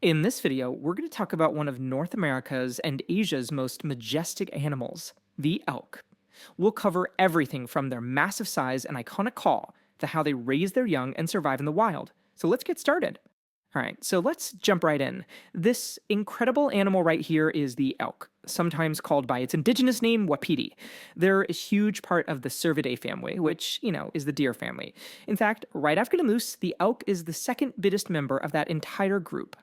In this video, we're going to talk about one of North America's and Asia's most majestic animals, the elk. We'll cover everything from their massive size and iconic call to how they raise their young and survive in the wild. So let's get started. Alright, so let's jump right in. This incredible animal right here is the elk, sometimes called by its indigenous name, wapiti. They're a huge part of the Cervidae family, which, is the deer family. In fact, right after the moose, the elk is the second biggest member of that entire group.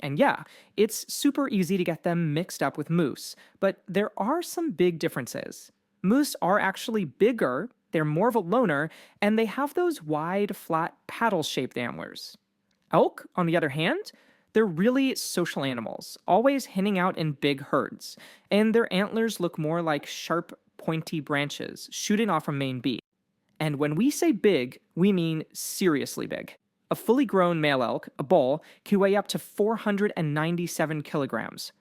And yeah, it's super easy to get them mixed up with moose, but there are some big differences. Moose are actually bigger, they're more of a loner, and they have those wide, flat, paddle-shaped antlers. Elk, on the other hand, they're really social animals, always hanging out in big herds, and their antlers look more like sharp, pointy branches shooting off from main beak. And when we say big, we mean seriously big. A fully grown male elk, a bull, can weigh up to 497 kilograms.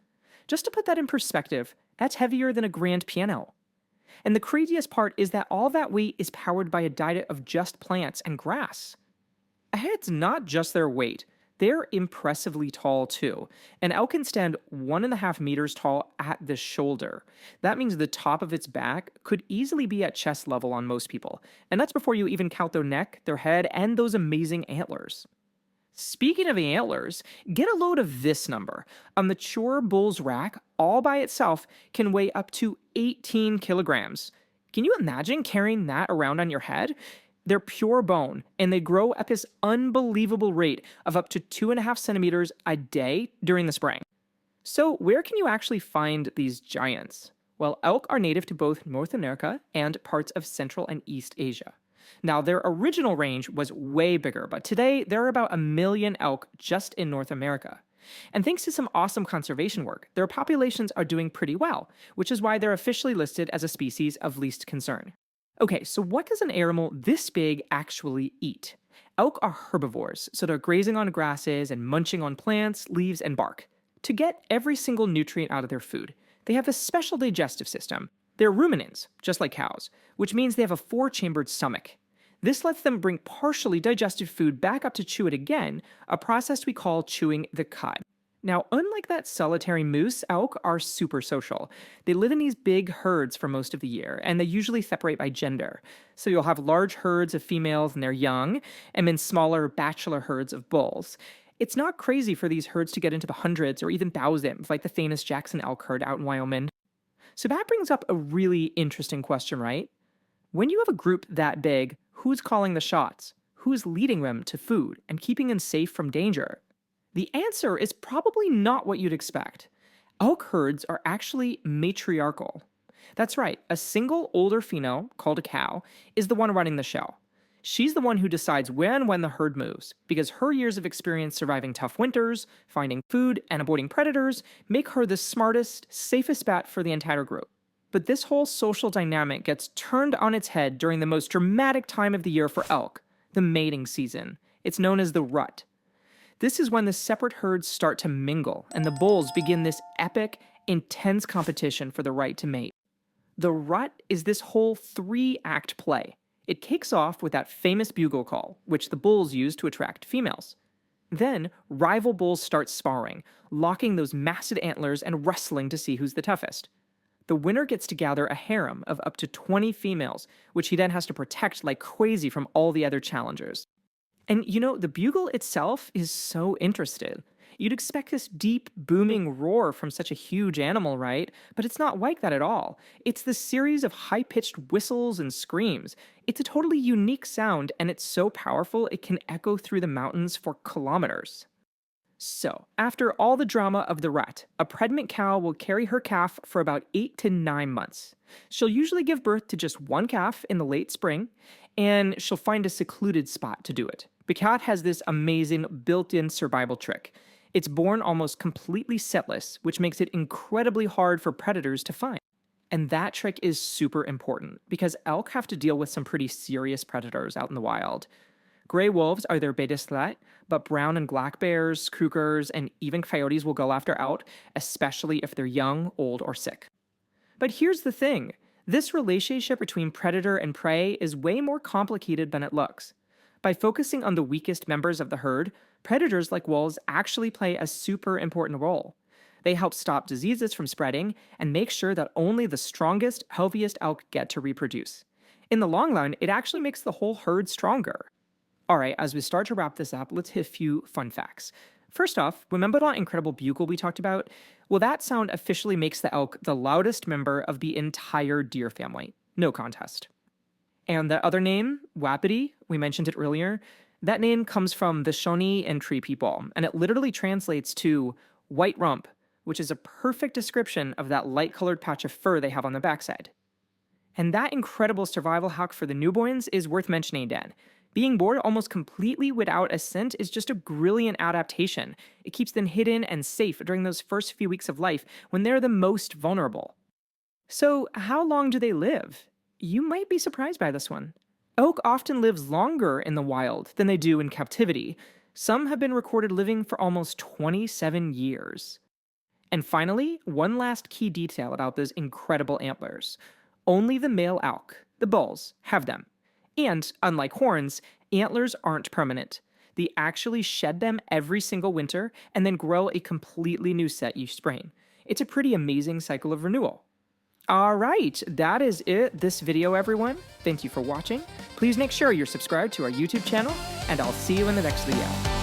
Just to put that in perspective, that's heavier than a grand piano. And the craziest part is that all that weight is powered by a diet of just plants and grass. It's not just their weight. They're impressively tall too. An elk can stand 1.5 meters tall at the shoulder. That means the top of its back could easily be at chest level on most people. And that's before you even count their neck, their head, and those amazing antlers. Speaking of antlers, get a load of this number. A mature bull's rack, all by itself, can weigh up to 18 kilograms. Can you imagine carrying that around on your head? They're pure bone, and they grow at this unbelievable rate of up to 2.5 centimeters a day during the spring. So, where can you actually find these giants? Well, elk are native to both North America and parts of Central and East Asia. Now, their original range was way bigger, but today there are about 1 million elk just in North America. And thanks to some awesome conservation work, their populations are doing pretty well, which is why they're officially listed as a species of least concern. Okay, so what does an animal this big actually eat? Elk are herbivores, so they're grazing on grasses and munching on plants, leaves, and bark. To get every single nutrient out of their food, they have a special digestive system. They're ruminants, just like cows, which means they have a four-chambered stomach. This lets them bring partially digested food back up to chew it again, a process we call chewing the cud. Now, unlike that solitary moose, elk are super social. They live in these big herds for most of the year, and they usually separate by gender. So you'll have large herds of females and their young, and then smaller bachelor herds of bulls. It's not crazy for these herds to get into the hundreds or even thousands, like the famous Jackson elk herd out in Wyoming. So that brings up a really interesting question, right? When you have a group that big, who's calling the shots? Who's leading them to food and keeping them safe from danger? The answer is probably not what you'd expect. Elk herds are actually matriarchal. That's right, a single older female, called a cow, is the one running the show. She's the one who decides when the herd moves, because her years of experience surviving tough winters, finding food, and avoiding predators make her the smartest, safest bet for the entire group. But this whole social dynamic gets turned on its head during the most dramatic time of the year for elk, the mating season. It's known as the rut. This is when the separate herds start to mingle, and the bulls begin this epic, intense competition for the right to mate. The rut is this whole 3-act play. It kicks off with that famous bugle call, which the bulls use to attract females. Then, rival bulls start sparring, locking those massive antlers and wrestling to see who's the toughest. The winner gets to gather a harem of up to 20 females, which he then has to protect like crazy from all the other challengers. And the bugle itself is so interesting. You'd expect this deep, booming roar from such a huge animal, right? But it's not like that at all. It's this series of high-pitched whistles and screams. It's a totally unique sound, and it's so powerful it can echo through the mountains for kilometers. So, after all the drama of the rut, a pregnant cow will carry her calf for about 8 to 9 months. She'll usually give birth to just one calf in the late spring, and she'll find a secluded spot to do it. The cat has this amazing built-in survival trick. It's born almost completely setless, which makes it incredibly hard for predators to find. And that trick is super important, because elk have to deal with some pretty serious predators out in the wild. Gray wolves are their biggest threat, but brown and black bears, cougars, and even coyotes will go after elk, especially if they're young, old, or sick. But here's the thing. This relationship between predator and prey is way more complicated than it looks. By focusing on the weakest members of the herd, Predators like wolves actually play a super important role. They help stop diseases from spreading and make sure that only the strongest, healthiest elk get to reproduce. In the long run, it actually makes the whole herd stronger. Alright, as we start to wrap this up, let's hit a few fun facts. First off, remember that incredible bugle we talked about? Well, that sound officially makes the elk the loudest member of the entire deer family. No contest. And the other name, Wapiti, we mentioned it earlier, that name comes from the Shawnee and Tree people, and it literally translates to white rump, which is a perfect description of that light-colored patch of fur they have on the backside. And that incredible survival hack for the newborns is worth mentioning again. Being born almost completely without a scent is just a brilliant adaptation. It keeps them hidden and safe during those first few weeks of life when they're the most vulnerable. So, how long do they live? You might be surprised by this one. Elk often lives longer in the wild than they do in captivity. Some have been recorded living for almost 27 years. And finally, one last key detail about those incredible antlers. Only the male elk, the bulls, have them. And, unlike horns, antlers aren't permanent. They actually shed them every single winter and then grow a completely new set each spring. It's a pretty amazing cycle of renewal. Alright, that is it this video, everyone. Thank you for watching. Please make sure you're subscribed to our YouTube channel, and I'll see you in the next video.